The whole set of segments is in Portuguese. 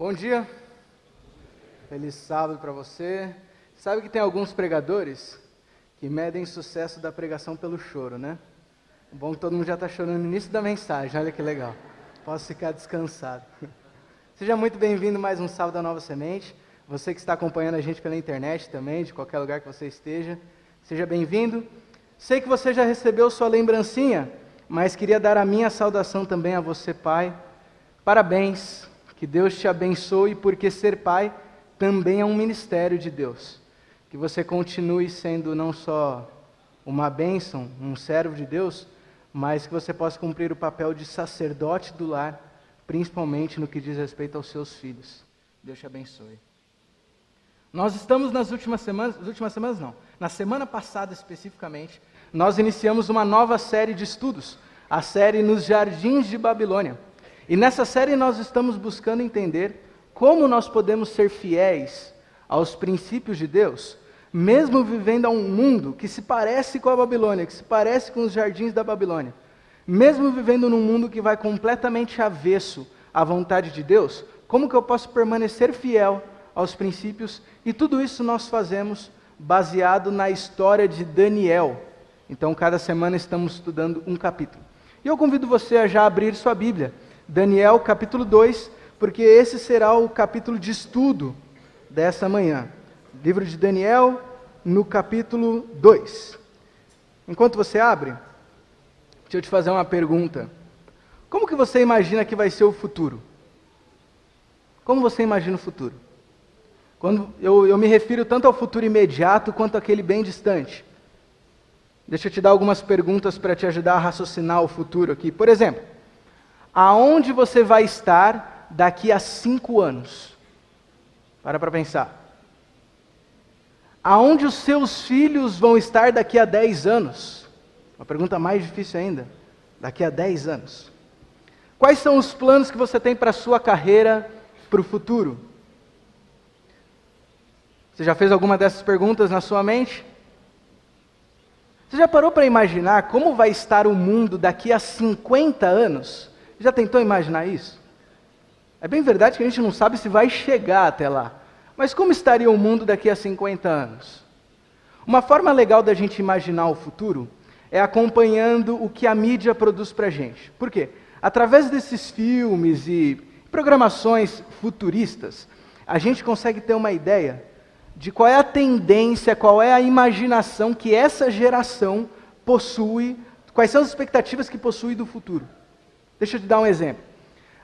Bom dia, feliz sábado para você. Sabe que tem alguns pregadores que medem sucesso da pregação pelo choro, né? Bom que todo mundo já está chorando no início da mensagem, olha que legal. Posso ficar descansado. Seja muito bem-vindo mais um Sábado da Nova Semente. Você que está acompanhando a gente pela internet também, de qualquer lugar que você esteja, seja bem-vindo. Sei que você já recebeu sua lembrancinha, mas queria dar a minha saudação também a você, pai. Parabéns, que Deus te abençoe, porque ser pai também é um ministério de Deus. Que você continue sendo não só uma bênção, um servo de Deus, mas que você possa cumprir o papel de sacerdote do lar, principalmente no que diz respeito aos seus filhos. Deus te abençoe. Nós estamos na semana passada especificamente, nós iniciamos uma nova série de estudos, a série Nos Jardins de Babilônia. E nessa série nós estamos buscando entender como nós podemos ser fiéis aos princípios de Deus, mesmo vivendo a um mundo que se parece com a Babilônia, que se parece com os jardins da Babilônia. Mesmo vivendo num mundo que vai completamente avesso à vontade de Deus, como que eu posso permanecer fiel aos princípios? E tudo isso nós fazemos baseado na história de Daniel. Então, cada semana estamos estudando um capítulo. E eu convido você a já abrir sua Bíblia, Daniel capítulo 2, porque esse será o capítulo de estudo dessa manhã. Livro de Daniel, no capítulo 2. Enquanto você abre, deixa eu te fazer uma pergunta. Como que você imagina que vai ser o futuro? Como você imagina o futuro? Quando eu me refiro tanto ao futuro imediato quanto àquele bem distante. Deixa eu te dar algumas perguntas para te ajudar a raciocinar o futuro aqui. Por exemplo, aonde você vai estar daqui a 5 anos? Para pensar. Aonde os seus filhos vão estar daqui a 10 anos? Uma pergunta mais difícil ainda. Daqui a 10 anos. Quais são os planos que você tem para a sua carreira, para o futuro? Você já fez alguma dessas perguntas na sua mente? Você já parou para imaginar como vai estar o mundo daqui a 50 anos? Já tentou imaginar isso? É bem verdade que a gente não sabe se vai chegar até lá. Mas como estaria o mundo daqui a 50 anos? Uma forma legal da gente imaginar o futuro é acompanhando o que a mídia produz para a gente. Por quê? Através desses filmes e programações futuristas, a gente consegue ter uma ideia de qual é a tendência, qual é a imaginação que essa geração possui, quais são as expectativas que possui do futuro. Deixa eu te dar um exemplo.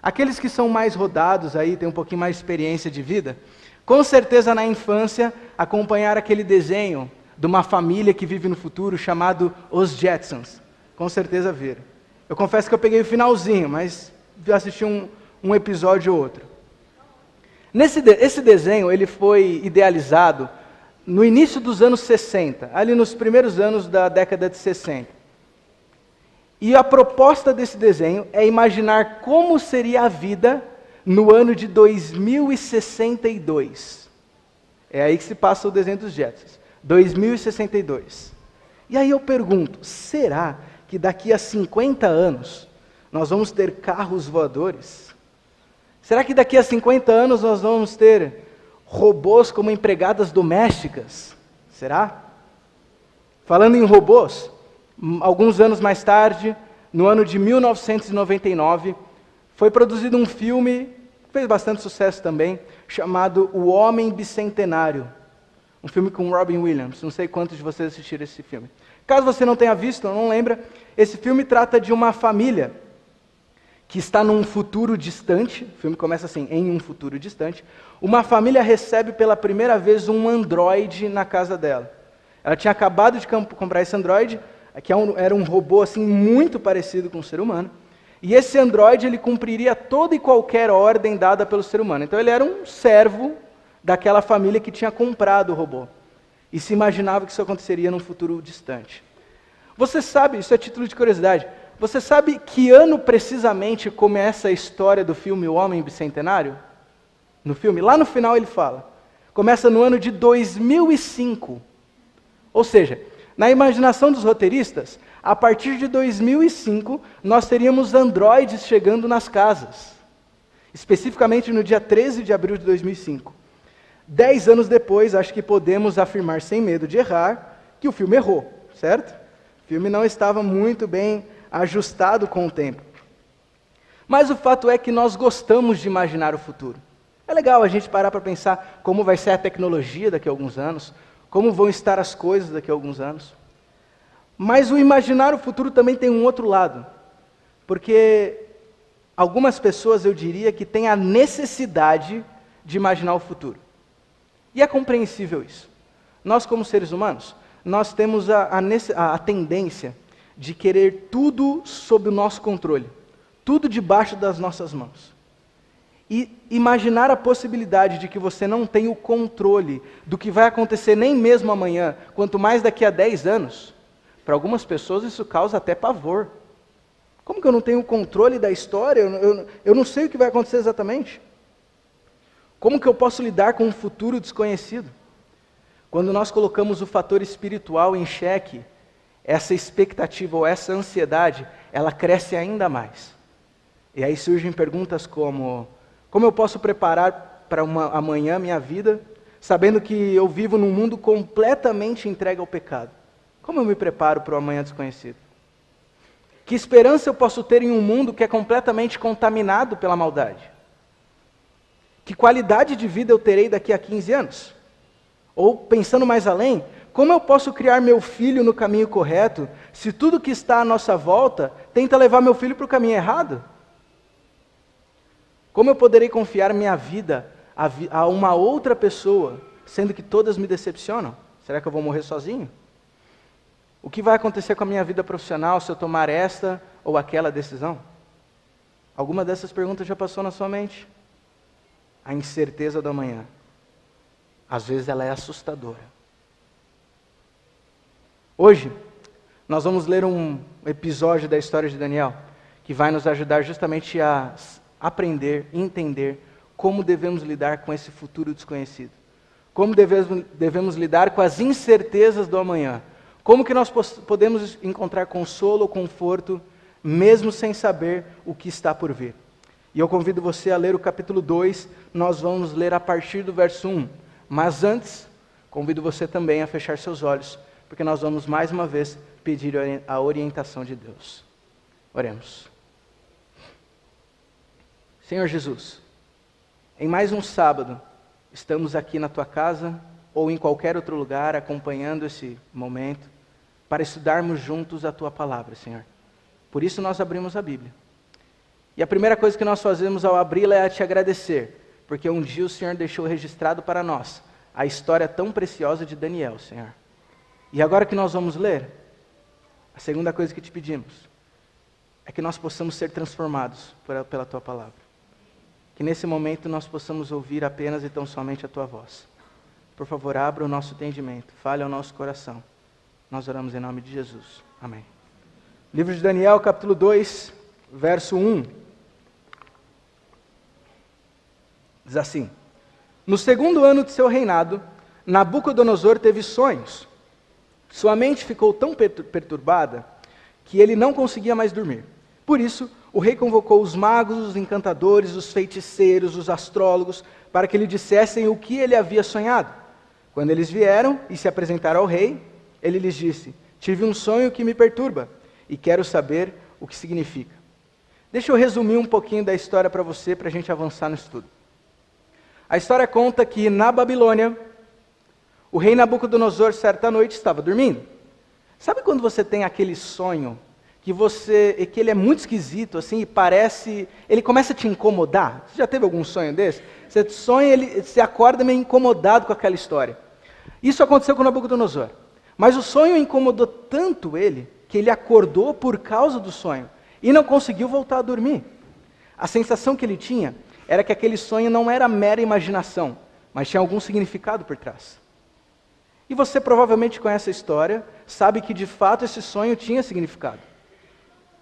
Aqueles que são mais rodados aí, têm um pouquinho mais de experiência de vida, com certeza na infância acompanharam aquele desenho de uma família que vive no futuro chamado Os Jetsons. Com certeza viram. Eu confesso que eu peguei o finalzinho, mas assisti um episódio ou outro. Esse desenho ele foi idealizado no início dos anos 60, ali nos primeiros anos da década de 60. E a proposta desse desenho é imaginar como seria a vida no ano de 2062. É aí que se passa o desenho dos Jetsons. 2062. E aí eu pergunto, será que daqui a 50 anos nós vamos ter carros voadores? Será que daqui a 50 anos nós vamos ter robôs como empregadas domésticas? Será? Falando em robôs, alguns anos mais tarde, no ano de 1999, foi produzido um filme, que fez bastante sucesso também, chamado O Homem Bicentenário. Um filme com Robin Williams. Não sei quantos de vocês assistiram esse filme. Caso você não tenha visto ou não lembra, esse filme trata de uma família que está num futuro distante. O filme começa assim, em um futuro distante. Uma família recebe pela primeira vez um androide na casa dela. Ela tinha acabado de comprar esse androide, que era um robô assim, muito parecido com o ser humano. E esse androide ele cumpriria toda e qualquer ordem dada pelo ser humano. Então ele era um servo daquela família que tinha comprado o robô. E se imaginava que isso aconteceria num futuro distante. Você sabe, isso é título de curiosidade, você sabe que ano precisamente começa a história do filme O Homem Bicentenário? No filme, lá no final ele fala. Começa no ano de 2005. Ou seja, na imaginação dos roteiristas, a partir de 2005, nós teríamos androides chegando nas casas. especificamente no dia 13 de abril de 2005. 10 anos depois, acho que podemos afirmar sem medo de errar que o filme errou, certo? O filme não estava muito bem ajustado com o tempo. Mas o fato é que nós gostamos de imaginar o futuro. É legal a gente parar para pensar como vai ser a tecnologia daqui a alguns anos, como vão estar as coisas daqui a alguns anos. Mas o imaginar o futuro também tem um outro lado, porque algumas pessoas, eu diria, que têm a necessidade de imaginar o futuro. E é compreensível isso. Nós, como seres humanos, nós temos a tendência de querer tudo sob o nosso controle, tudo debaixo das nossas mãos. E imaginar a possibilidade de que você não tem o controle do que vai acontecer nem mesmo amanhã, quanto mais daqui a 10 anos, para algumas pessoas isso causa até pavor. Como que eu não tenho o controle da história? Eu não sei o que vai acontecer exatamente. Como que eu posso lidar com um futuro desconhecido? Quando nós colocamos o fator espiritual em xeque, essa expectativa ou essa ansiedade, ela cresce ainda mais. E aí surgem perguntas como eu posso preparar para amanhã minha vida, sabendo que eu vivo num mundo completamente entregue ao pecado? Como eu me preparo para o amanhã desconhecido? Que esperança eu posso ter em um mundo que é completamente contaminado pela maldade? Que qualidade de vida eu terei daqui a 15 anos? Ou, pensando mais além, como eu posso criar meu filho no caminho correto, se tudo que está à nossa volta tenta levar meu filho para o caminho errado? Como eu poderei confiar minha vida a uma outra pessoa, sendo que todas me decepcionam? Será que eu vou morrer sozinho? O que vai acontecer com a minha vida profissional se eu tomar esta ou aquela decisão? Alguma dessas perguntas já passou na sua mente? A incerteza do amanhã. Às vezes ela é assustadora. Hoje, nós vamos ler um episódio da história de Daniel, que vai nos ajudar justamente a aprender, entender como devemos lidar com esse futuro desconhecido. Como devemos lidar com as incertezas do amanhã. Como que nós podemos encontrar consolo ou conforto, mesmo sem saber o que está por vir. E eu convido você a ler o capítulo 2, nós vamos ler a partir do verso 1. Mas antes, convido você também a fechar seus olhos, porque nós vamos mais uma vez pedir a orientação de Deus. Oremos. Senhor Jesus, em mais um sábado, estamos aqui na Tua casa ou em qualquer outro lugar acompanhando esse momento para estudarmos juntos a Tua palavra, Senhor. Por isso nós abrimos a Bíblia. E a primeira coisa que nós fazemos ao abri-la é te agradecer, porque um dia o Senhor deixou registrado para nós a história tão preciosa de Daniel, Senhor. E agora que nós vamos ler, a segunda coisa que te pedimos é que nós possamos ser transformados pela Tua palavra. Que nesse momento nós possamos ouvir apenas e tão somente a Tua voz. Por favor, abra o nosso entendimento, fale ao nosso coração. Nós oramos em nome de Jesus. Amém. Livro de Daniel, capítulo 2, verso 1. Diz assim: No segundo ano de seu reinado, Nabucodonosor teve sonhos. Sua mente ficou tão perturbada que ele não conseguia mais dormir. Por isso, o rei convocou os magos, os encantadores, os feiticeiros, os astrólogos, para que lhe dissessem o que ele havia sonhado. Quando eles vieram e se apresentaram ao rei, ele lhes disse: Tive um sonho que me perturba e quero saber o que significa. Deixa eu resumir um pouquinho da história para você, para a gente avançar no estudo. A história conta que na Babilônia, o rei Nabucodonosor, certa noite, estava dormindo. Sabe quando você tem aquele sonho que ele é muito esquisito, assim, e parece, ele começa a te incomodar? Você já teve algum sonho desse? Você sonha, você acorda meio incomodado com aquela história. Isso aconteceu com Nabucodonosor. Mas o sonho incomodou tanto ele, que ele acordou por causa do sonho, e não conseguiu voltar a dormir. A sensação que ele tinha era que aquele sonho não era mera imaginação, mas tinha algum significado por trás. E você provavelmente conhece a história, sabe que de fato esse sonho tinha significado.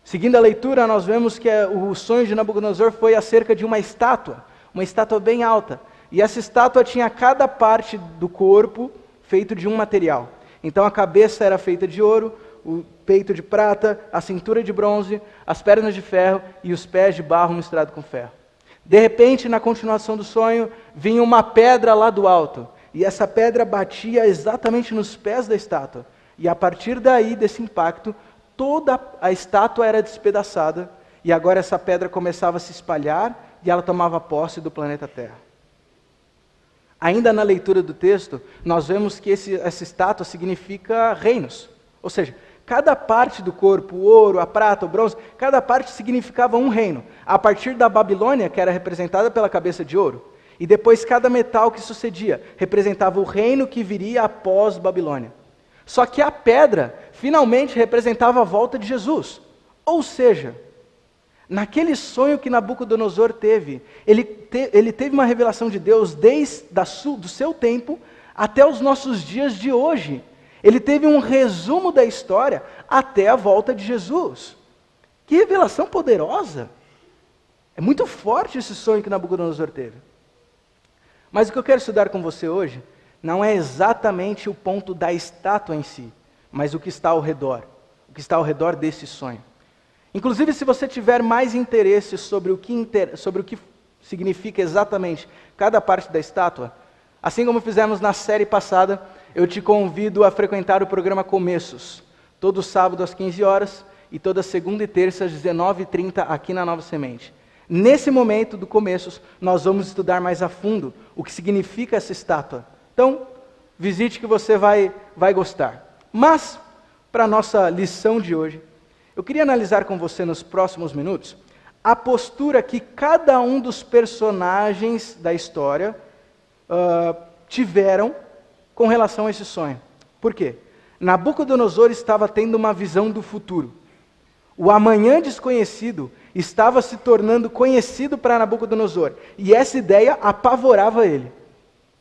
Seguindo a leitura, nós vemos que o sonho de Nabucodonosor foi acerca de uma estátua bem alta. E essa estátua tinha cada parte do corpo feito de um material. Então a cabeça era feita de ouro, o peito de prata, a cintura de bronze, as pernas de ferro e os pés de barro misturado com ferro. De repente, na continuação do sonho, vinha uma pedra lá do alto. E essa pedra batia exatamente nos pés da estátua. E a partir daí, desse impacto, toda a estátua era despedaçada. E agora essa pedra começava a se espalhar e ela tomava posse do planeta Terra. Ainda na leitura do texto, nós vemos que essa estátua significa reinos. Ou seja, cada parte do corpo, o ouro, a prata, o bronze, cada parte significava um reino. A partir da Babilônia, que era representada pela cabeça de ouro, e depois cada metal que sucedia representava o reino que viria após Babilônia. Só que a pedra finalmente representava a volta de Jesus. Ou seja, naquele sonho que Nabucodonosor teve, ele teve uma revelação de Deus desde do seu tempo até os nossos dias de hoje. Ele teve um resumo da história até a volta de Jesus. Que revelação poderosa! É muito forte esse sonho que Nabucodonosor teve. Mas o que eu quero estudar com você hoje não é exatamente o ponto da estátua em si, mas o que está ao redor. O que está ao redor desse sonho. Inclusive, se você tiver mais interesse sobre o que significa exatamente cada parte da estátua, assim como fizemos na série passada, eu te convido a frequentar o programa Começos, todo sábado às 15 horas e toda segunda e terça às 19h30 aqui na Nova Semente. Nesse momento do Começos, nós vamos estudar mais a fundo o que significa essa estátua. Então, visite que você vai gostar. Mas, para a nossa lição de hoje, eu queria analisar com você nos próximos minutos a postura que cada um dos personagens da história tiveram com relação a esse sonho. Por quê? Nabucodonosor estava tendo uma visão do futuro. O amanhã desconhecido estava se tornando conhecido para Nabucodonosor. E essa ideia apavorava ele.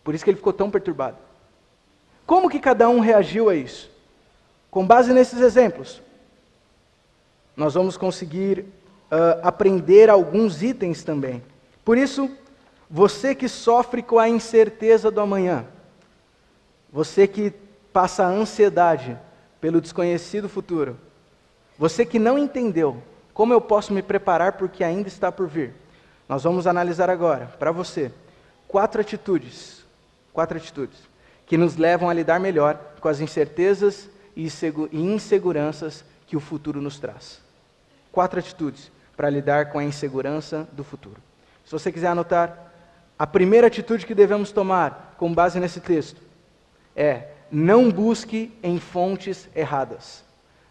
Por isso que ele ficou tão perturbado. Como que cada um reagiu a isso? Com base nesses exemplos, nós vamos conseguir aprender alguns itens também. Por isso, você que sofre com a incerteza do amanhã, você que passa ansiedade pelo desconhecido futuro, você que não entendeu como eu posso me preparar porque ainda está por vir, nós vamos analisar agora, para você, 4 atitudes que nos levam a lidar melhor com as incertezas e inseguranças que o futuro nos traz. 4 atitudes para lidar com a insegurança do futuro. Se você quiser anotar, a primeira atitude que devemos tomar, com base nesse texto, é: não busque em fontes erradas.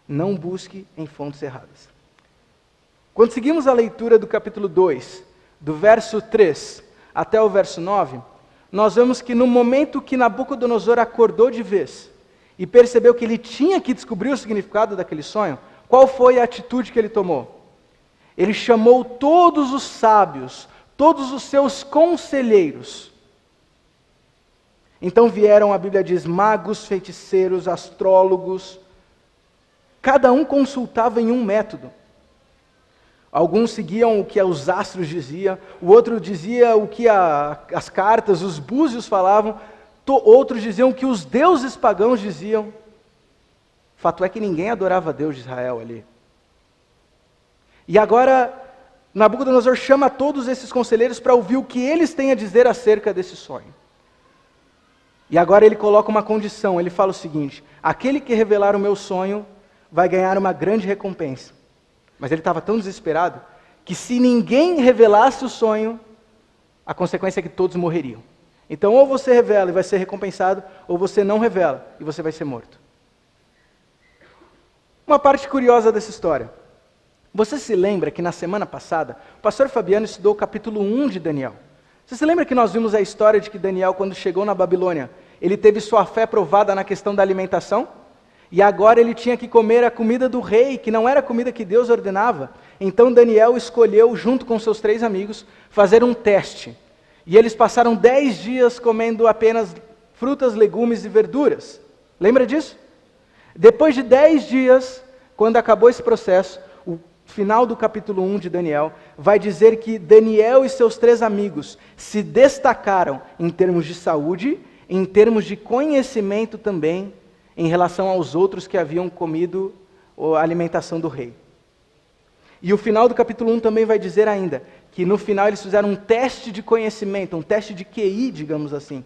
Não busque em fontes erradas. Quando seguimos a leitura do capítulo 2, do verso 3 até o verso 9, nós vemos que no momento que Nabucodonosor acordou de vez e percebeu que ele tinha que descobrir o significado daquele sonho, qual foi a atitude que ele tomou? Ele chamou todos os sábios, todos os seus conselheiros. Então vieram, a Bíblia diz, magos, feiticeiros, astrólogos. Cada um consultava em um método. Alguns seguiam o que os astros diziam, o outro dizia o que as cartas, os búzios falavam, outros diziam o que os deuses pagãos diziam. Fato é que ninguém adorava Deus de Israel ali. E agora, Nabucodonosor chama todos esses conselheiros para ouvir o que eles têm a dizer acerca desse sonho. E agora ele coloca uma condição, ele fala o seguinte: aquele que revelar o meu sonho vai ganhar uma grande recompensa. Mas ele estava tão desesperado que se ninguém revelasse o sonho, a consequência é que todos morreriam. Então ou você revela e vai ser recompensado, ou você não revela e você vai ser morto. Uma parte curiosa dessa história. Você se lembra que na semana passada, o pastor Fabiano estudou o capítulo 1 de Daniel. Você se lembra que nós vimos a história de que Daniel, quando chegou na Babilônia, ele teve sua fé provada na questão da alimentação? E agora ele tinha que comer a comida do rei, que não era a comida que Deus ordenava. Então Daniel escolheu, junto com seus 3 amigos, fazer um teste. E eles passaram 10 dias comendo apenas frutas, legumes e verduras. Lembra disso? Depois de 10 dias, quando acabou esse processo, o final do capítulo 1 de Daniel vai dizer que Daniel e seus 3 amigos se destacaram em termos de saúde, em termos de conhecimento também, em relação aos outros que haviam comido a alimentação do rei. E o final do capítulo 1 também vai dizer ainda que no final eles fizeram um teste de conhecimento, um teste de QI, digamos assim.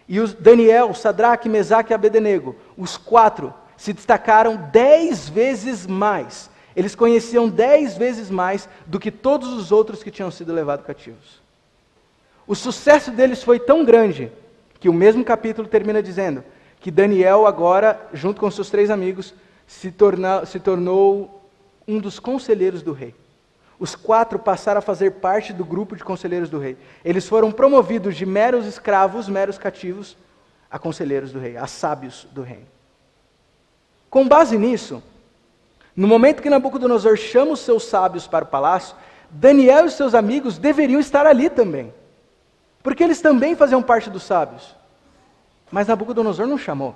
E os Daniel, Sadraque, Mesaque e Abednego, os 4, se destacaram 10 vezes mais. Eles conheciam 10 vezes mais do que todos os outros que tinham sido levados cativos. O sucesso deles foi tão grande que o mesmo capítulo termina dizendo que Daniel agora, junto com seus 3 amigos, se tornou um dos conselheiros do rei. Os 4 passaram a fazer parte do grupo de conselheiros do rei. Eles foram promovidos de meros escravos, meros cativos, a conselheiros do rei, a sábios do rei. Com base nisso, no momento que Nabucodonosor chama os seus sábios para o palácio, Daniel e seus amigos deveriam estar ali também. Porque eles também faziam parte dos sábios. Mas Nabucodonosor não chamou.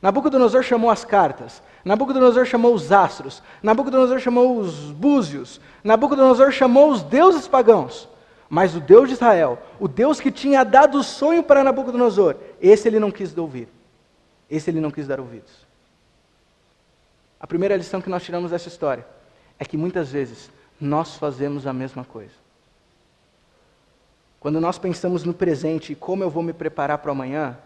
Nabucodonosor chamou as cartas. Nabucodonosor chamou os astros. Nabucodonosor chamou os búzios. Nabucodonosor chamou os deuses pagãos. Mas o Deus de Israel, o Deus que tinha dado o sonho para Nabucodonosor, esse ele não quis ouvir. Esse ele não quis dar ouvidos. A primeira lição que nós tiramos dessa história é que muitas vezes nós fazemos a mesma coisa. Quando nós pensamos no presente e como eu vou me preparar para o amanhã,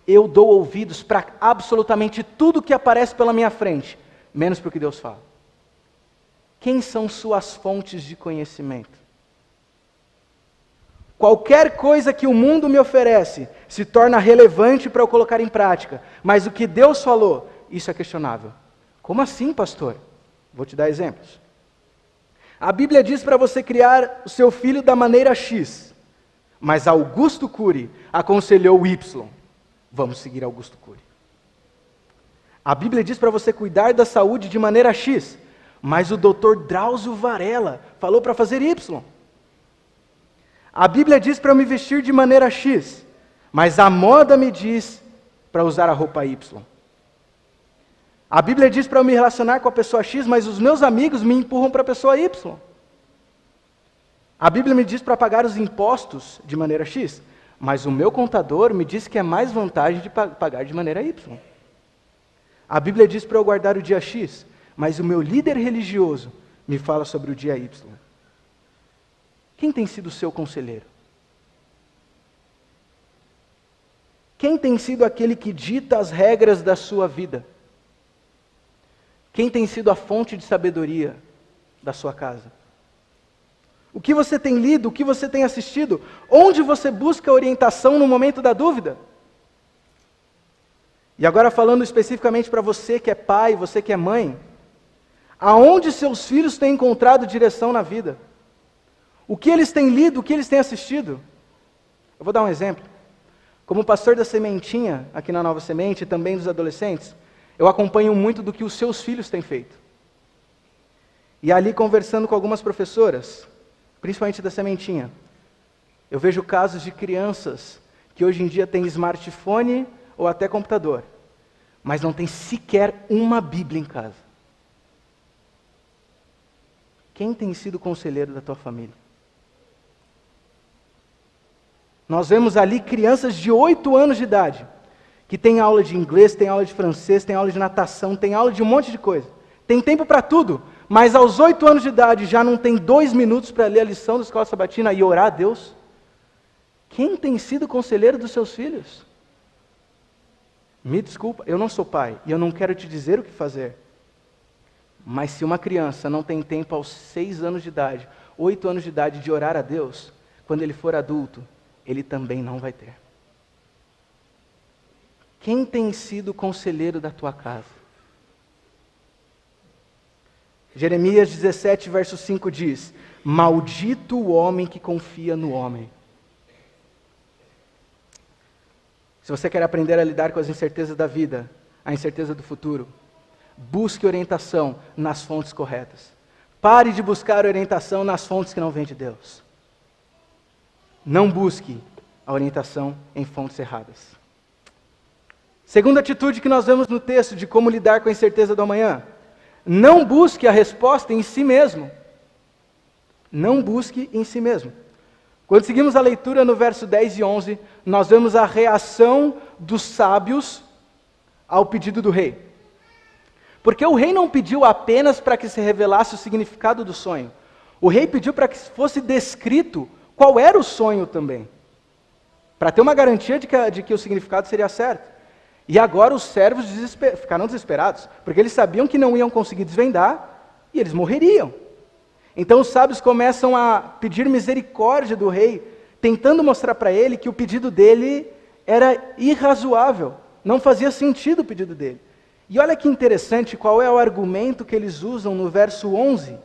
eu dou ouvidos para absolutamente tudo que aparece pela minha frente, menos para o que Deus fala. Quem são suas fontes de conhecimento? Qualquer coisa que o mundo me oferece se torna relevante para eu colocar em prática, mas o que Deus falou, isso é questionável. Como assim, pastor? Vou te dar exemplos. A Bíblia diz para você criar o seu filho da maneira X, mas Augusto Cury aconselhou Y. Vamos seguir Augusto Cury. A Bíblia diz para você cuidar da saúde de maneira X, mas o Dr. Drauzio Varela falou para fazer Y. A Bíblia diz para eu me vestir de maneira X, mas a moda me diz para usar a roupa Y. A Bíblia diz para eu me relacionar com a pessoa X, mas os meus amigos me empurram para a pessoa Y. A Bíblia me diz para pagar os impostos de maneira X, mas o meu contador me diz que é mais vantagem de pagar de maneira Y. A Bíblia diz para eu guardar o dia X, mas o meu líder religioso me fala sobre o dia Y. Quem tem sido o seu conselheiro? Quem tem sido aquele que dita as regras da sua vida? Quem tem sido a fonte de sabedoria da sua casa? O que você tem lido, o que você tem assistido? Onde você busca orientação no momento da dúvida? E agora falando especificamente para você que é pai, você que é mãe, aonde seus filhos têm encontrado direção na vida? O que eles têm lido, o que eles têm assistido? Eu vou dar um exemplo. Como pastor da Sementinha, aqui na Nova Semente, e também dos adolescentes, eu acompanho muito do que os seus filhos têm feito. E ali conversando com algumas professoras, principalmente da Sementinha, eu vejo casos de crianças que hoje em dia têm smartphone ou até computador, mas não tem sequer uma Bíblia em casa. Quem tem sido o conselheiro da tua família? Nós vemos ali crianças de 8 anos de idade, que tem aula de inglês, tem aula de francês, tem aula de natação, tem aula de um monte de coisa. Tem tempo para tudo, mas aos 8 anos de idade já não tem 2 minutos para ler a lição da escola sabatina e orar a Deus. Quem tem sido o conselheiro dos seus filhos? Me desculpa, eu não sou pai e eu não quero te dizer o que fazer. Mas se uma criança não tem tempo aos 6 anos de idade, 8 anos de idade de orar a Deus, quando ele for adulto, ele também não vai ter. Quem tem sido o conselheiro da tua casa? Jeremias 17, verso 5 diz: maldito o homem que confia no homem. Se você quer aprender a lidar com as incertezas da vida, a incerteza do futuro, busque orientação nas fontes corretas. Pare de buscar orientação nas fontes que não vêm de Deus. Não busque a orientação em fontes erradas. Segunda atitude que nós vemos no texto de como lidar com a incerteza do amanhã: não busque a resposta em si mesmo. Não busque em si mesmo. Quando seguimos a leitura no verso 10 e 11, nós vemos a reação dos sábios ao pedido do rei. Porque o rei não pediu apenas para que se revelasse o significado do sonho. O rei pediu para que fosse descrito qual era o sonho também. Para ter uma garantia de que o significado seria certo. E agora os servos ficaram desesperados, porque eles sabiam que não iam conseguir desvendar e eles morreriam. Então os sábios começam a pedir misericórdia do rei, tentando mostrar para ele que o pedido dele era irrazoável, não fazia sentido o pedido dele. E olha que interessante qual é o argumento que eles usam no verso 11.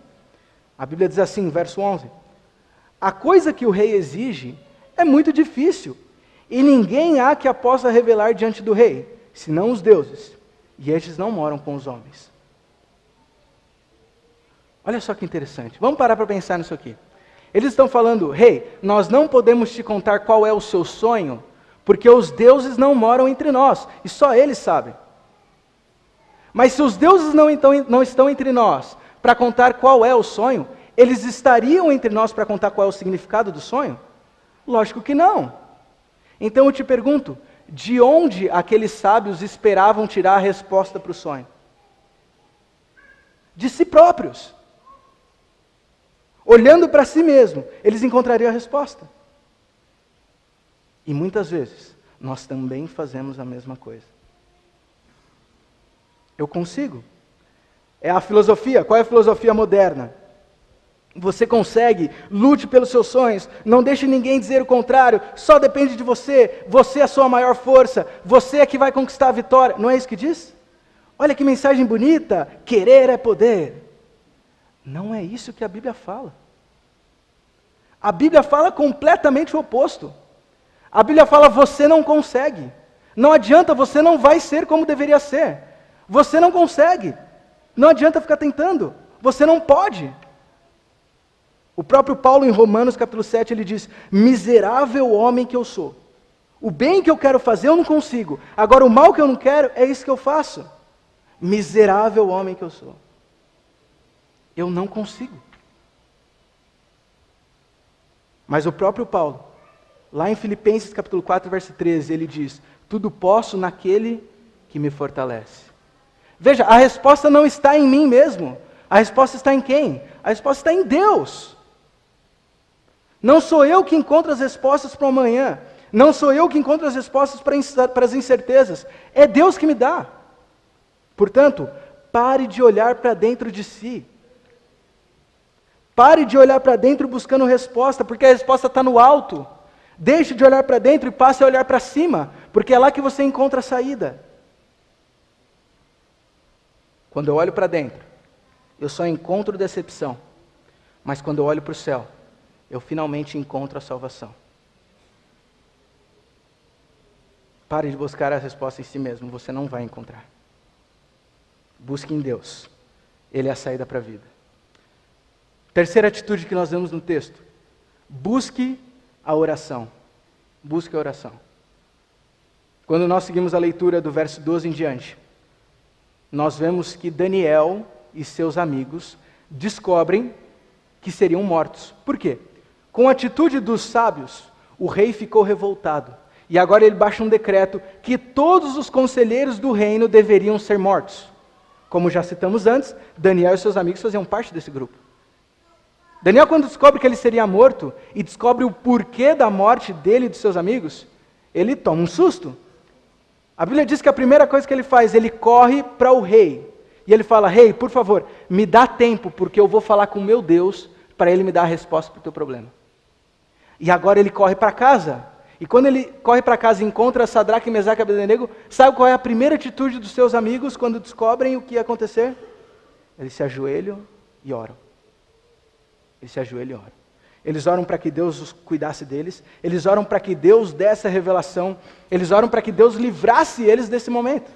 A Bíblia diz assim, verso 11: a coisa que o rei exige é muito difícil, e ninguém há que a possa revelar diante do rei, senão os deuses, e estes não moram com os homens. Olha só que interessante, vamos parar para pensar nisso aqui. Eles estão falando, rei, nós não podemos te contar qual é o seu sonho, porque os deuses não moram entre nós, e só eles sabem. Mas se os deuses não estão entre nós para contar qual é o sonho, eles estariam entre nós para contar qual é o significado do sonho? Lógico que não. Então eu te pergunto, de onde aqueles sábios esperavam tirar a resposta para o sonho? De si próprios. Olhando para si mesmo, eles encontrariam a resposta. E muitas vezes, nós também fazemos a mesma coisa. Eu consigo. É a filosofia. Qual é a filosofia moderna? Você consegue, lute pelos seus sonhos, não deixe ninguém dizer o contrário, só depende de você, você é a sua maior força, você é que vai conquistar a vitória. Não é isso que diz? Olha que mensagem bonita, querer é poder. Não é isso que a Bíblia fala. A Bíblia fala completamente o oposto. A Bíblia fala, você não consegue. Não adianta, você não vai ser como deveria ser. Você não consegue. Não adianta ficar tentando. Você não pode. O próprio Paulo em Romanos capítulo 7, ele diz, miserável homem que eu sou. O bem que eu quero fazer eu não consigo. Agora o mal que eu não quero, é isso que eu faço. Miserável homem que eu sou. Eu não consigo. Mas o próprio Paulo, lá em Filipenses capítulo 4, verso 13, ele diz, tudo posso naquele que me fortalece. Veja, a resposta não está em mim mesmo. A resposta está em quem? A resposta está em Deus. Não sou eu que encontro as respostas para o amanhã. Não sou eu que encontro as respostas para as incertezas. É Deus que me dá. Portanto, pare de olhar para dentro de si. Pare de olhar para dentro buscando resposta, porque a resposta está no alto. Deixe de olhar para dentro e passe a olhar para cima, porque é lá que você encontra a saída. Quando eu olho para dentro, eu só encontro decepção. Mas quando eu olho para o céu, eu finalmente encontro a salvação. Pare de buscar a resposta em si mesmo, você não vai encontrar. Busque em Deus, Ele é a saída para a vida. Terceira atitude que nós vemos no texto, busque a oração. Busque a oração. Quando nós seguimos a leitura do verso 12 em diante, nós vemos que Daniel e seus amigos descobrem que seriam mortos. Por quê? Com a atitude dos sábios, o rei ficou revoltado. E agora ele baixa um decreto que todos os conselheiros do reino deveriam ser mortos. Como já citamos antes, Daniel e seus amigos faziam parte desse grupo. Daniel, quando descobre que ele seria morto, e descobre o porquê da morte dele e de seus amigos, ele toma um susto. A Bíblia diz que a primeira coisa que ele faz, ele corre para o rei. E ele fala, rei, por favor, me dá tempo, porque eu vou falar com o meu Deus, para ele me dar a resposta para o teu problema. E agora ele corre para casa. E quando ele corre para casa e encontra Sadraque, Mesaque e Abednego, sabe qual é a primeira atitude dos seus amigos quando descobrem o que ia acontecer? Eles se ajoelham e oram. Eles se ajoelham e oram. Eles oram para que Deus os cuidasse deles. Eles oram para que Deus desse a revelação. Eles oram para que Deus livrasse eles desse momento.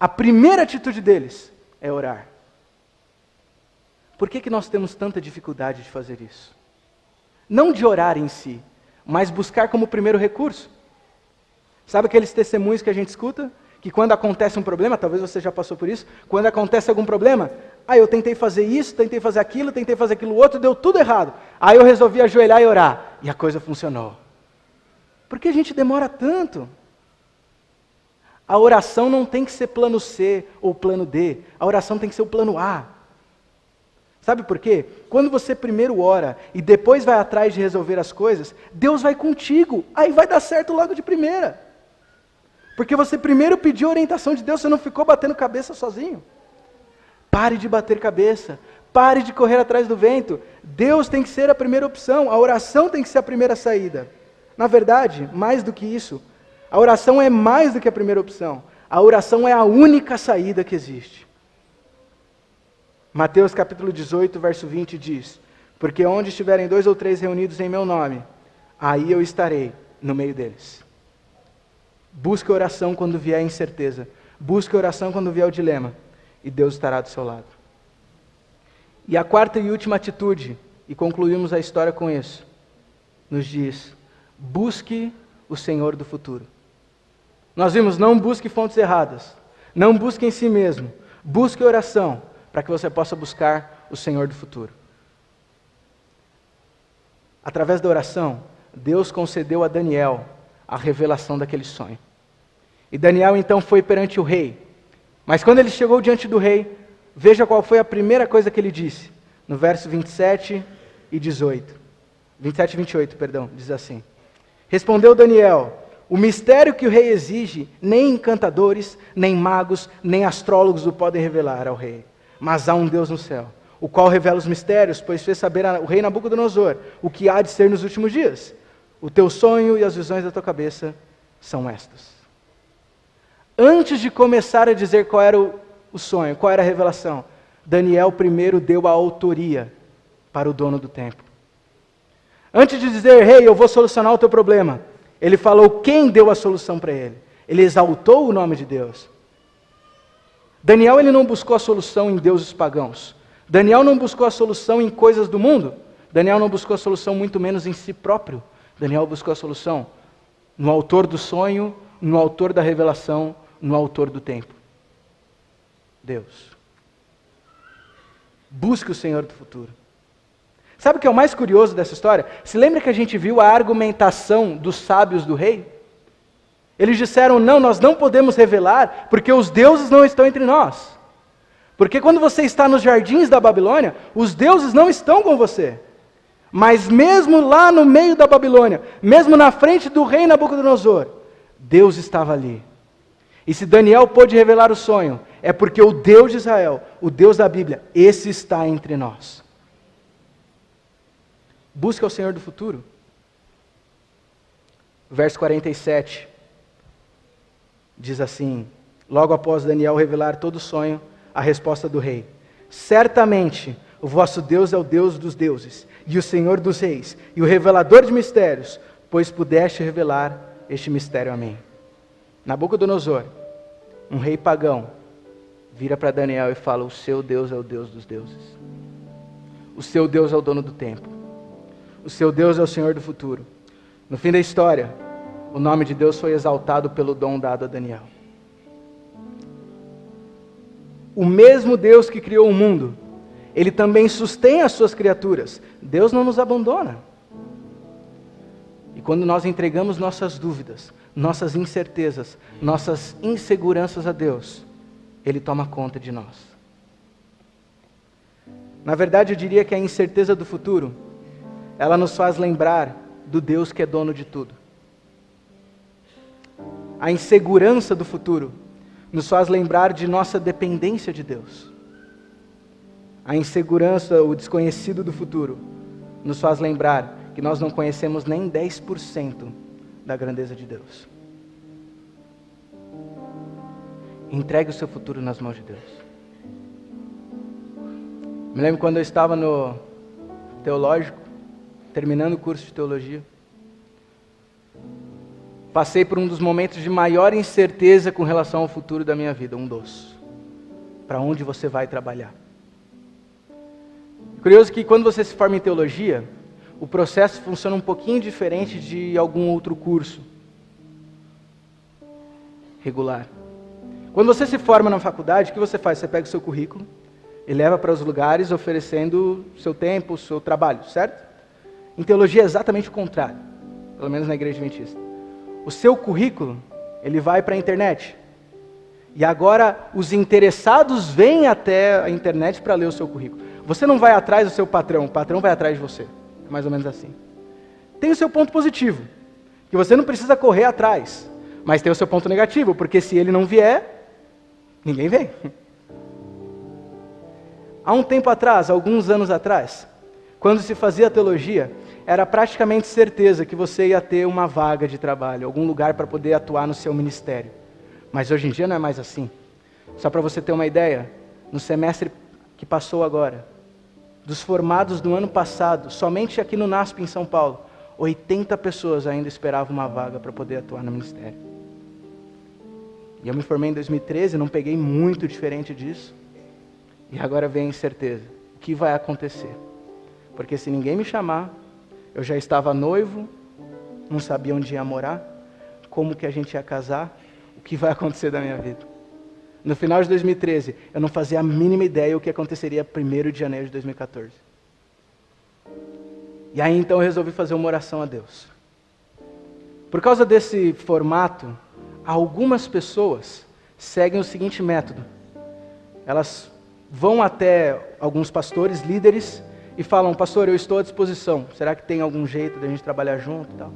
A primeira atitude deles é orar. Por que nós temos tanta dificuldade de fazer isso? Não de orar em si, mas buscar como primeiro recurso. Sabe aqueles testemunhos que a gente escuta? Que quando acontece um problema, talvez você já passou por isso, quando acontece algum problema, eu tentei fazer isso, tentei fazer aquilo outro, deu tudo errado. Aí eu resolvi ajoelhar e orar, e a coisa funcionou. Por que a gente demora tanto? A oração não tem que ser plano C ou plano D. A oração tem que ser o plano A. Sabe por quê? Quando você primeiro ora e depois vai atrás de resolver as coisas, Deus vai contigo. Aí vai dar certo logo de primeira. Porque você primeiro pediu a orientação de Deus, você não ficou batendo cabeça sozinho. Pare de bater cabeça. Pare de correr atrás do vento. Deus tem que ser a primeira opção. A oração tem que ser a primeira saída. Na verdade, mais do que isso, a oração é mais do que a primeira opção. A oração é a única saída que existe. Mateus capítulo 18, verso 20 diz: porque onde estiverem 2 ou 3 reunidos em meu nome, aí eu estarei no meio deles. Busque oração quando vier a incerteza. Busque oração quando vier o dilema. E Deus estará do seu lado. E a quarta e última atitude, e concluímos a história com isso, nos diz: busque o Senhor do futuro. Nós vimos, não busque fontes erradas, não busque em si mesmo, busque oração, para que você possa buscar o Senhor do futuro. Através da oração, Deus concedeu a Daniel a revelação daquele sonho. E Daniel então foi perante o rei. Mas quando ele chegou diante do rei, veja qual foi a primeira coisa que ele disse. No verso 27 e 18. 27 e 28, perdão, diz assim: respondeu Daniel: o mistério que o rei exige, nem encantadores, nem magos, nem astrólogos o podem revelar ao rei. Mas há um Deus no céu, o qual revela os mistérios, pois fez saber ao rei Nabucodonosor o que há de ser nos últimos dias. O teu sonho e as visões da tua cabeça são estas. Antes de começar a dizer qual era o sonho, qual era a revelação, Daniel primeiro deu a autoria para o dono do templo. Antes de dizer, rei, eu vou solucionar o teu problema, ele falou quem deu a solução para ele. Ele exaltou o nome de Deus. Daniel ele não buscou a solução em deuses pagãos. Daniel não buscou a solução em coisas do mundo. Daniel não buscou a solução muito menos em si próprio. Daniel buscou a solução no autor do sonho, no autor da revelação, no autor do tempo. Deus. Busque o Senhor do futuro. Sabe o que é o mais curioso dessa história? Se lembra que a gente viu a argumentação dos sábios do rei? Eles disseram, não, nós não podemos revelar, porque os deuses não estão entre nós. Porque quando você está nos jardins da Babilônia, os deuses não estão com você. Mas mesmo lá no meio da Babilônia, mesmo na frente do rei Nabucodonosor, Deus estava ali. E se Daniel pôde revelar o sonho, é porque o Deus de Israel, o Deus da Bíblia, esse está entre nós. Busca o Senhor do futuro. Verso 47 diz assim: logo após Daniel revelar todo o sonho, a resposta do rei: certamente o vosso Deus é o Deus dos deuses, e o Senhor dos reis, e o revelador de mistérios, pois pudeste revelar este mistério a mim. Nabucodonosor, um rei pagão, vira para Daniel e fala: o seu Deus é o Deus dos deuses. O seu Deus é o dono do tempo. O seu Deus é o Senhor do futuro. No fim da história, o nome de Deus foi exaltado pelo dom dado a Daniel. O mesmo Deus que criou o mundo, Ele também sustém as suas criaturas. Deus não nos abandona. E quando nós entregamos nossas dúvidas, nossas incertezas, nossas inseguranças a Deus, Ele toma conta de nós. Na verdade, eu diria que a incerteza do futuro, ela nos faz lembrar do Deus que é dono de tudo. A insegurança do futuro nos faz lembrar de nossa dependência de Deus. A insegurança, o desconhecido do futuro, nos faz lembrar que nós não conhecemos nem 10% da grandeza de Deus. Entregue o seu futuro nas mãos de Deus. Me lembro quando eu estava no teológico, terminando o curso de teologia, passei por um dos momentos de maior incerteza com relação ao futuro da minha vida, um dos. Para onde você vai trabalhar? Curioso que quando você se forma em teologia, o processo funciona um pouquinho diferente de algum outro curso regular. Quando você se forma na faculdade, o que você faz? Você pega o seu currículo e leva para os lugares oferecendo seu tempo, seu trabalho, certo? Em teologia é exatamente o contrário, pelo menos na igreja adventista. O seu currículo, ele vai para a internet, E agora os interessados vêm até a internet para ler o seu currículo. Você não vai atrás do seu patrão, o patrão vai atrás de você. É mais ou menos assim. Tem o seu ponto positivo, que você não precisa correr atrás. Mas tem o seu ponto negativo, porque se ele não vier, ninguém vem. Há um tempo atrás, alguns anos atrás, quando se fazia teologia, era praticamente certeza que você ia ter uma vaga de trabalho, algum lugar para poder atuar no seu ministério. Mas hoje em dia não é mais assim. Só para você ter uma ideia, no semestre que passou agora, dos formados do ano passado, somente aqui no NASP em São Paulo, 80 pessoas ainda esperavam uma vaga para poder atuar no ministério. E eu me formei em 2013, não peguei muito diferente disso. E agora vem a incerteza. O que vai acontecer? Porque se ninguém me chamar, eu já estava noivo, não sabia onde ia morar, como que a gente ia casar, o que vai acontecer da minha vida. No final de 2013, eu não fazia a mínima ideia o que aconteceria 1º de janeiro de 2014. E aí então eu resolvi fazer uma oração a Deus. Por causa desse formato, algumas pessoas seguem o seguinte método. Elas vão até alguns pastores, líderes, e falam: pastor, eu estou à disposição. Será que tem algum jeito de a gente trabalhar junto e tal?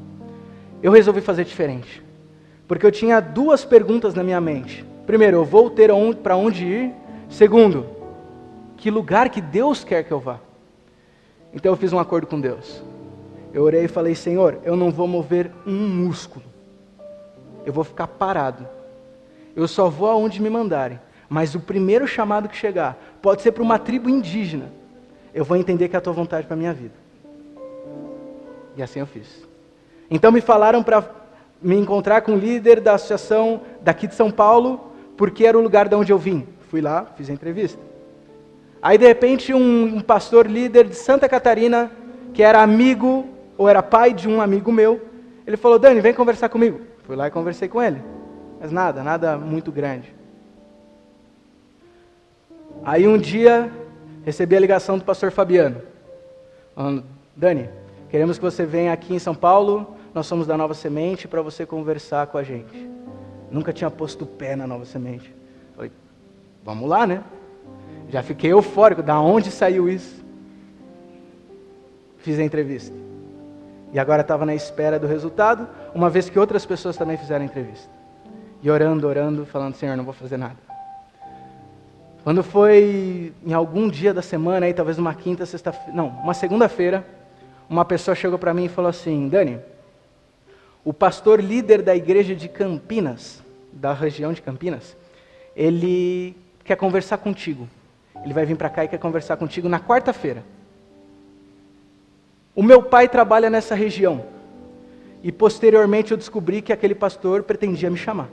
Eu resolvi fazer diferente. Porque eu tinha 2 perguntas na minha mente. Primeiro, eu vou ter para onde ir. Segundo, que lugar que Deus quer que eu vá? Então eu fiz um acordo com Deus. Eu orei e falei: Senhor, eu não vou mover um músculo. Eu vou ficar parado. Eu só vou aonde me mandarem. Mas o primeiro chamado que chegar, pode ser para uma tribo indígena, eu vou entender que é a tua vontade para a minha vida. E assim eu fiz. Então me falaram para me encontrar com o líder da associação daqui de São Paulo, porque era o lugar de onde eu vim. Fui lá, fiz a entrevista. Aí de repente um pastor líder de Santa Catarina, que era amigo, ou era pai de um amigo meu, ele falou: Dani, vem conversar comigo. Fui lá e conversei com ele. Mas nada muito grande. Aí um dia, recebi a ligação do pastor Fabiano, falando: Dani, queremos que você venha aqui em São Paulo, nós somos da Nova Semente, para você conversar com a gente. Nunca tinha posto o pé na Nova Semente. Falei: vamos lá, né? Já fiquei eufórico, da onde saiu isso? Fiz a entrevista. E agora estava na espera do resultado, uma vez que outras pessoas também fizeram a entrevista. E orando, falando: Senhor, não vou fazer nada. Quando foi em algum dia da semana, aí talvez uma quinta, sexta-feira, não, uma segunda-feira, uma pessoa chegou para mim e falou assim: Dani, o pastor líder da igreja de Campinas, da região de Campinas, ele quer conversar contigo. Ele vai vir para cá e quer conversar contigo na quarta-feira. O meu pai trabalha nessa região. E posteriormente eu descobri que aquele pastor pretendia me chamar.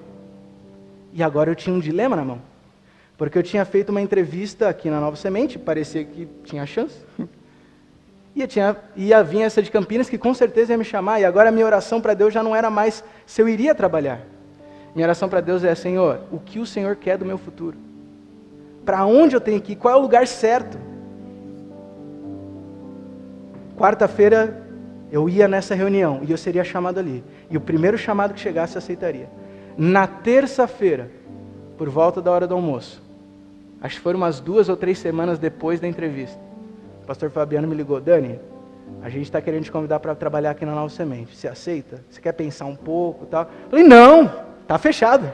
E agora eu tinha um dilema na mão. Porque eu tinha feito uma entrevista aqui na Nova Semente, parecia que tinha chance. Ia vir essa de Campinas, que com certeza ia me chamar. E agora a minha oração para Deus já não era mais se eu iria trabalhar. Minha oração para Deus é: Senhor, o que o Senhor quer do meu futuro? Para onde eu tenho que ir? Qual é o lugar certo? Quarta-feira eu ia nessa reunião e eu seria chamado ali. E o primeiro chamado que chegasse eu aceitaria. Na terça-feira, por volta da hora do almoço, acho que foram umas 2 ou 3 semanas depois da entrevista, o pastor Fabiano me ligou: Dani, a gente está querendo te convidar para trabalhar aqui na Nova Semente. Você aceita? Você quer pensar um pouco e tal? Eu falei: não, tá fechado.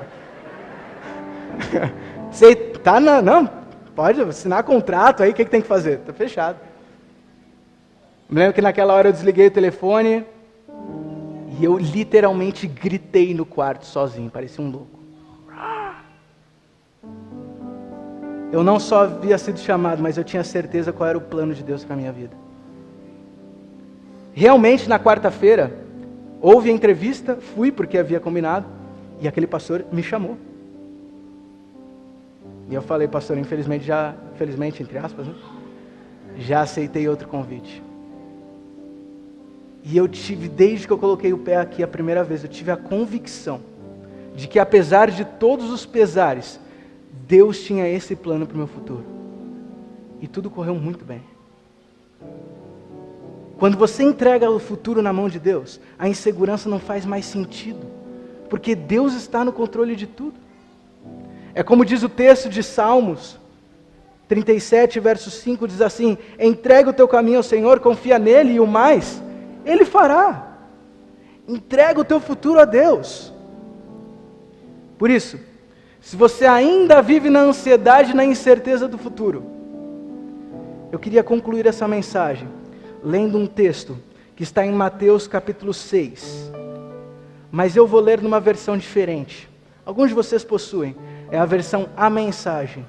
Você tá não, pode assinar contrato aí, o que tem que fazer? Tá fechado. Me lembro que naquela hora eu desliguei o telefone e eu literalmente gritei no quarto sozinho, parecia um louco. Eu não só havia sido chamado, mas eu tinha certeza qual era o plano de Deus para a minha vida. Realmente, na quarta-feira, houve a entrevista, fui porque havia combinado, e aquele pastor me chamou. E eu falei: pastor, infelizmente, entre aspas, né? Já aceitei outro convite. E eu tive, desde que eu coloquei o pé aqui a primeira vez, eu tive a convicção de que, apesar de todos os pesares, Deus tinha esse plano para o meu futuro. E tudo correu muito bem. Quando você entrega o futuro na mão de Deus, a insegurança não faz mais sentido, porque Deus está no controle de tudo. É como diz o texto de Salmos 37, verso 5, diz assim: entrega o teu caminho ao Senhor, confia nele e o mais Ele fará. Entrega o teu futuro a Deus. Por isso, se você ainda vive na ansiedade e na incerteza do futuro, eu queria concluir essa mensagem lendo um texto que está em Mateus capítulo 6. Mas eu vou ler numa versão diferente. Alguns de vocês possuem. É a versão A Mensagem.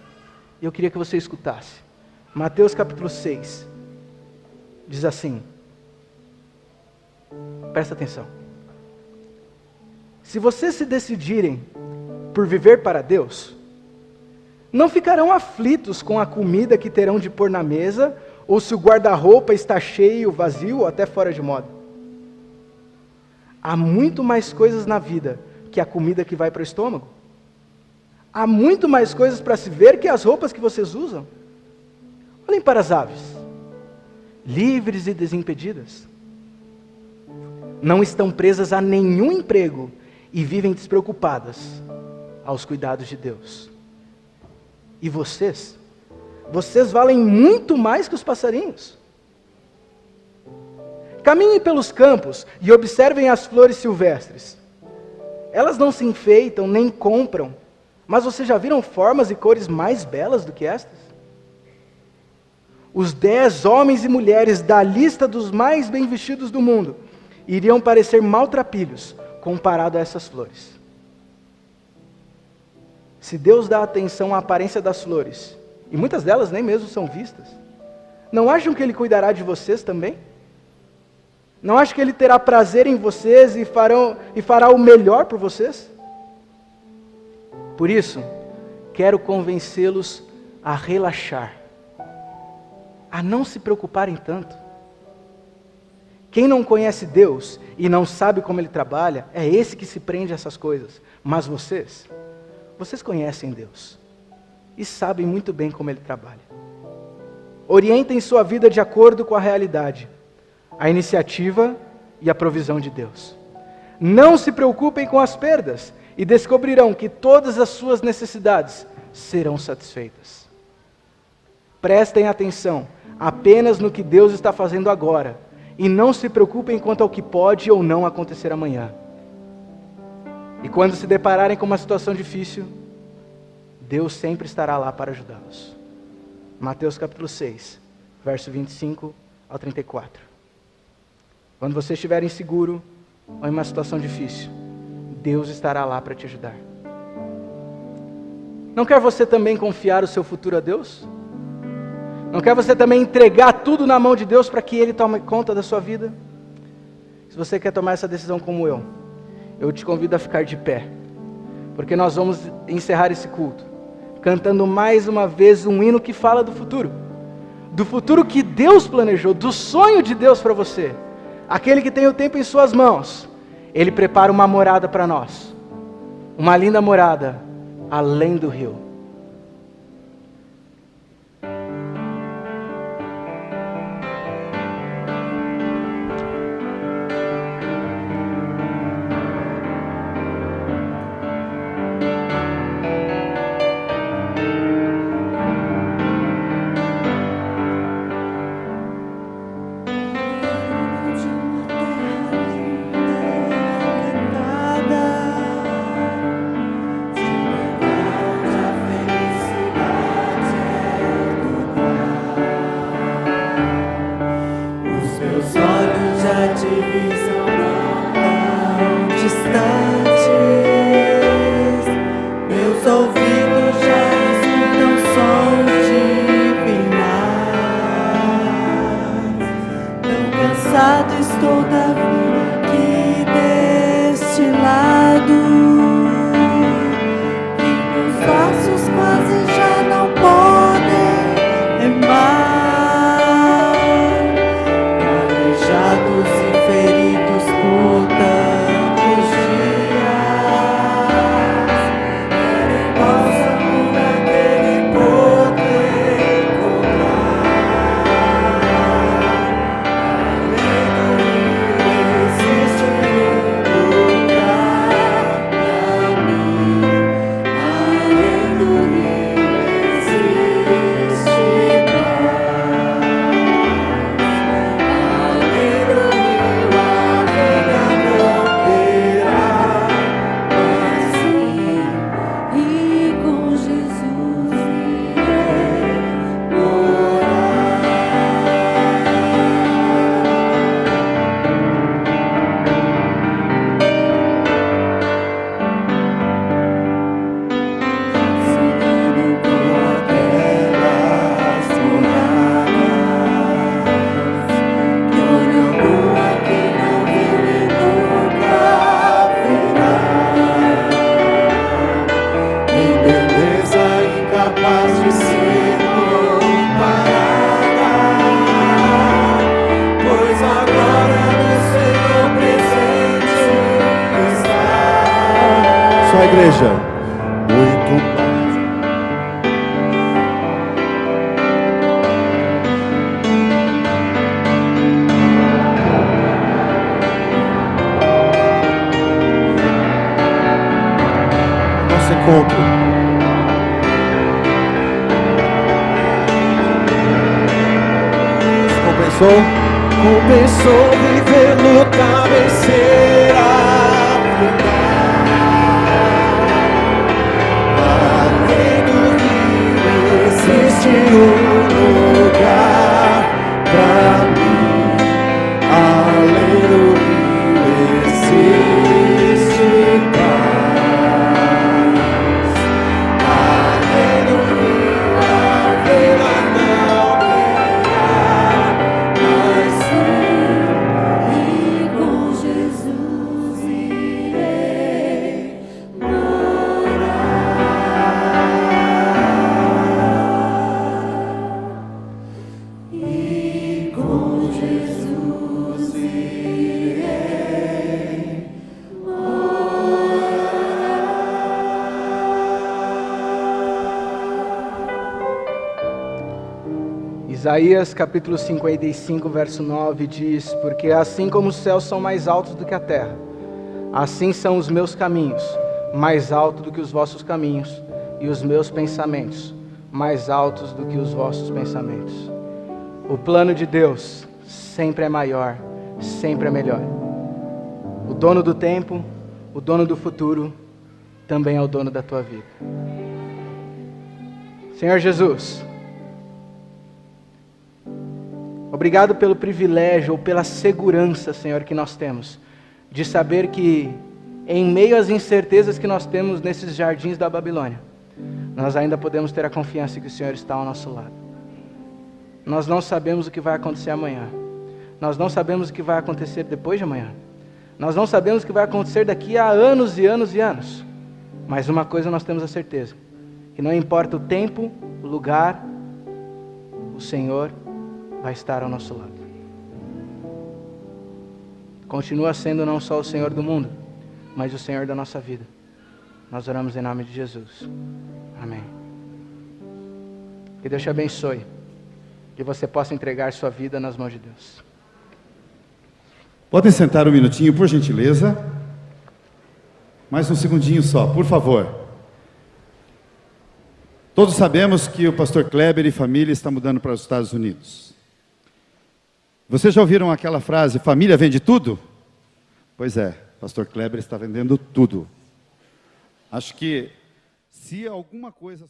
E eu queria que você escutasse. Mateus capítulo 6. Diz assim. Presta atenção. Se vocês se decidirem por viver para Deus, não ficarão aflitos com a comida que terão de pôr na mesa, ou se o guarda-roupa está cheio, vazio ou até fora de moda. Há muito mais coisas na vida que a comida que vai para o estômago. Há muito mais coisas para se ver que as roupas que vocês usam. Olhem para as aves, livres e desimpedidas. Não estão presas a nenhum emprego e vivem despreocupadas aos cuidados de Deus. E vocês valem muito mais que os passarinhos. Caminhem pelos campos e observem as flores silvestres. Elas não se enfeitam nem compram, mas vocês já viram formas e cores mais belas do que estas? Os 10 homens e mulheres da lista dos mais bem vestidos do mundo iriam parecer maltrapilhos comparado a essas flores. Se Deus dá atenção à aparência das flores, e muitas delas nem mesmo são vistas, não acham que Ele cuidará de vocês também? Não acham que Ele terá prazer em vocês e fará o melhor por vocês? Por isso, quero convencê-los a relaxar, a não se preocuparem tanto. Quem não conhece Deus e não sabe como Ele trabalha, é esse que se prende a essas coisas. Mas vocês conhecem Deus e sabem muito bem como Ele trabalha. Orientem sua vida de acordo com a realidade, a iniciativa e a provisão de Deus. Não se preocupem com as perdas e descobrirão que todas as suas necessidades serão satisfeitas. Prestem atenção apenas no que Deus está fazendo agora e não se preocupem quanto ao que pode ou não acontecer amanhã. E quando se depararem com uma situação difícil, Deus sempre estará lá para ajudá-los. Mateus capítulo 6, verso 25 ao 34. Quando você estiver inseguro ou em uma situação difícil, Deus estará lá para te ajudar. Não quer você também confiar o seu futuro a Deus? Não quer você também entregar tudo na mão de Deus para que Ele tome conta da sua vida? Se você quer tomar essa decisão como eu te convido a ficar de pé, porque nós vamos encerrar esse culto cantando mais uma vez um hino que fala do futuro que Deus planejou, do sonho de Deus para você, aquele que tem o tempo em suas mãos. Ele prepara uma morada para nós, uma linda morada além do rio. só a igreja. Muito mais. Nosso encontro. Começou a viver, lutar, vencer a final. Além do rio existe lugar pra mim. Além do rio existe paz. Além do rio a vida não terá mais fim. E com Jesus irei morar. E com Jesus irei Isaías capítulo 55, verso 9 diz: Porque assim como os céus são mais altos do que a terra, assim são os meus caminhos mais altos do que os vossos caminhos, e os meus pensamentos mais altos do que os vossos pensamentos. O plano de Deus sempre é maior, sempre é melhor. O dono do tempo, o dono do futuro, também é o dono da tua vida. Senhor Jesus, obrigado pelo privilégio ou pela segurança, Senhor, que nós temos de saber que em meio às incertezas que nós temos nesses jardins da Babilônia, nós ainda podemos ter a confiança que o Senhor está ao nosso lado. Nós não sabemos o que vai acontecer amanhã. Nós não sabemos o que vai acontecer depois de amanhã. Nós não sabemos o que vai acontecer daqui a anos e anos e anos. Mas uma coisa nós temos a certeza, que não importa o tempo, o lugar, o Senhor vai estar ao nosso lado. Continua sendo não só o Senhor do mundo, mas o Senhor da nossa vida. Nós oramos em nome de Jesus. Amém. Que Deus te abençoe. Que você possa entregar sua vida nas mãos de Deus. Podem sentar um minutinho, por gentileza. Mais um segundinho só, por favor. Todos sabemos que o pastor Kleber e família está mudando para os Estados Unidos. Vocês já ouviram aquela frase, família vende tudo? Pois é, pastor Kleber está vendendo tudo. Acho que se alguma coisa...